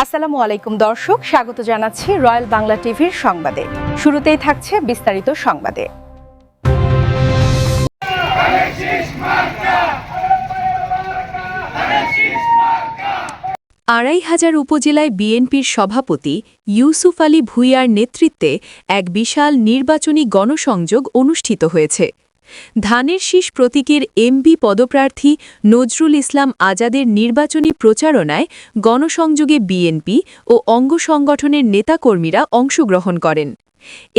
আসসালামু আলাইকুম দর্শক, স্বাগত জানাচ্ছি রয়্যাল বাংলা টিভির সংবাদে। শুরুতেই থাকছে বিস্তারিত সংবাদে। আড়াইহাজার উপজেলায় বিএনপির সভাপতি ইউসুফ আলী ভূঁইয়ার নেতৃত্বে এক বিশাল নির্বাচনী গণসংযোগ অনুষ্ঠিত হয়েছে। ধানের শীষ প্রতীকের এমপি পদপ্রার্থী নজরুল ইসলাম আজাদের নির্বাচনী প্রচারণায় গণসংযোগে বিএনপি ও অঙ্গ সংগঠনের নেতাকর্মীরা অংশগ্রহণ করেন।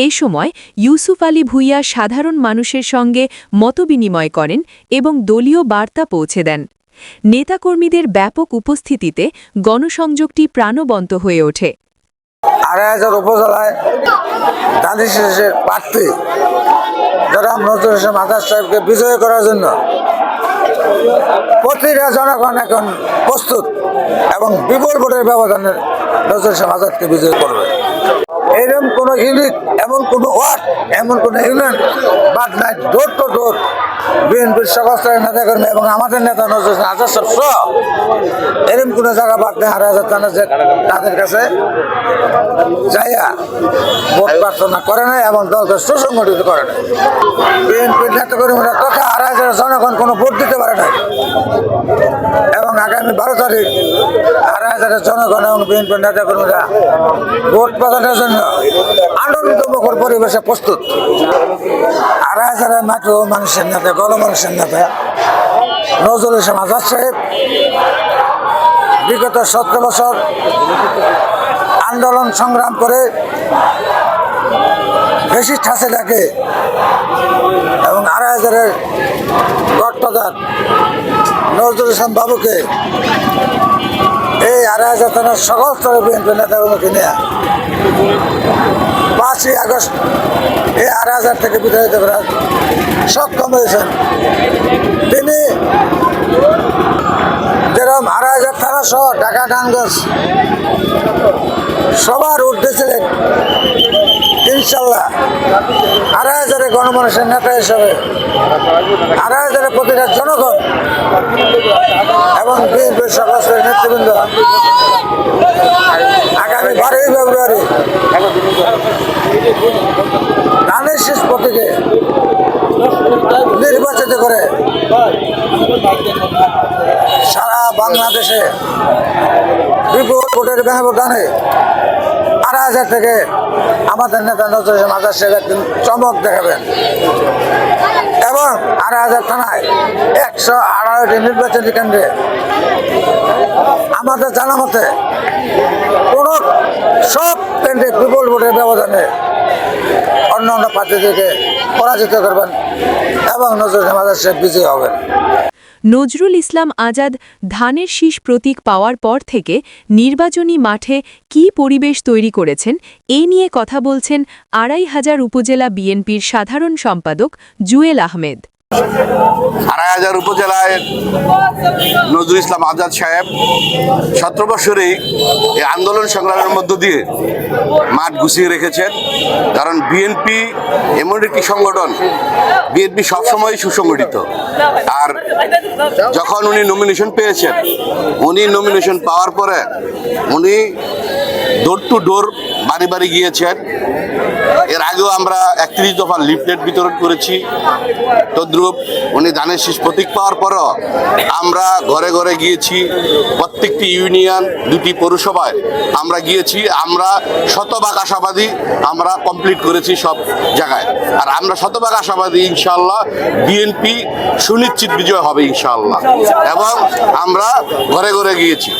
এ সময় ইউসুফ আলী ভূঁইয়া সাধারণ মানুষের সঙ্গে মতবিনিময় করেন এবং দলীয় বার্তা পৌঁছে দেন। নেতাকর্মীদের ব্যাপক উপস্থিতিতে গণসংযোগটি প্রাণবন্ত হয়ে ওঠে। আড়াইহাজার উপজেলায় ধানের শীষের প্রার্থী জনাব নজরুল ইসলাম আজাদ সাহেবকে বিজয় করার জন্য প্রতিটা জনগণ এখন প্রস্তুত এবং বিপুল ভোটের ব্যবধানে নজরুল ইসলাম আজাদকে বিজয় করবে। এরকম কোনো ইউনিট, এমন কোনো ওয়ার্ড, এমন কোনো ইউনিয়ন বাদ নাই, ডোর টু ডোর বিএনপির সকল স্তরের নেতাকর্মী এবং আমাদের নেতা নজরুল ইসলাম আজাদ সাহেব সহ এরকম কোনো জায়গা বাদ নেই। আড়াইহাজার থানা যে তাদের কাছে যাইয়া ভোট প্রার্থনা করে নাই এবং দলকে সুসংগঠিত করে নাই। বিএনপির নেতাকর্মীরা তথা আড়াইহাজার জনগণ কোনো ভোট দিতে পারে নাই এবং আগামী 12 তারিখ আড়াইহাজারের জনগণ এবং বিএনপির নেতাকর্মীরা ভোট প্রদানের জন্য আনন্দমুখর পরিবেশে প্রস্তুত। আড়াইহাজারের মাঠে মানুষের নেতা, গণমানুষের নেতা নজরুল ইসলাম আজাদ সাহেব বিগত 17 বছর আন্দোলন সংগ্রাম করে বেশি ঠাসে থাকে এবং আড়াইহাজারের গডফাদার নজরুল ইসলাম বাবুকে এই আড়াইহাজার থানার সকল স্তরে বিএনপি নেতাগুলোকে নিয়ে 5ই আগস্ট এই আড়াইহাজার থেকে বিতাড়িত করার সক্ষম হয়েছেন। তিনি যেরকম আড়াইহাজার থানা সহ ঢাকা টাঙ্গঞ্জ সবার ঊর্ধ্বে ছিলেন, ইনশাল্লাহ আড়াইহাজারের গণমানুষের নেতা হিসাবে আড়াইহাজারের প্রতিটা জনগণ এবং বিএনপির সকল স্তরের নেতৃবৃন্দ আগামী 12ই ফেব্রুয়ারি ধানের শীষ প্রতীকে নির্বাচিত করে সারা বাংলাদেশে বিপুল ভোটের ব্যবধানে আড়াইহাজার থেকে আমাদের নেতা নজরুল ইসলাম আজাদ সাহেব একদিন চমক দেখাবেন এবং আড়াইহাজার থানায় 118টি নির্বাচনী কেন্দ্রে আমাদের জানা মতে কোনো সব কেন্দ্রে বিপুল ভোটের ব্যবধানে অন্য অন্য প্রার্থীদেরকে পরাজিত করবেন এবং নজরুল ইসলাম আজাদ সাহেব বিজয়ী হবেন। নজরুল ইসলাম আজাদ ধানের শীষ প্রতীক পাওয়ার পর থেকে নির্বাচনী মাঠে কী পরিবেশ তৈরি করেছেন, এ নিয়ে কথা বলছেন আড়াইহাজার উপজেলা বিএনপির সাধারণ সম্পাদক জুয়েল আহমেদ। আড়াইহাজার উপজেলায় নজরুল ইসলাম আজাদ সাহেব 17 বছরেই এই আন্দোলন সংগ্রামের মধ্য দিয়ে মাঠ গুছিয়ে রেখেছেন। কারণ বিএনপি এমন একটি সংগঠন, বিএনপি সবসময় সুসংগঠিত। আর যখন উনি নমিনেশন পেয়েছেন, উনি নমিনেশন পাওয়ার পরে উনি ডোর টু ডোর বাড়ি বাড়ি গিয়েছেন। এর আগেও আমরা 31 দফা লিফলেট বিতরণ করেছি। তদ্রুপ উনি ধানের শীষ প্রতীক পাওয়ার পরও আমরা ঘরে ঘরে গিয়েছি, প্রত্যেকটি ইউনিয়ন, 2টি পৌরসভায় আমরা গিয়েছি। আমরা শতভাগ আশাবাদী, আমরা কমপ্লিট করেছি সব জায়গায়। আর আমরা শতভাগ আশাবাদী ইনশাআল্লাহ বিএনপি সুনিশ্চিত বিজয় হবে ইনশাআল্লাহ। এবং আমরা ঘরে ঘরে গিয়েছি।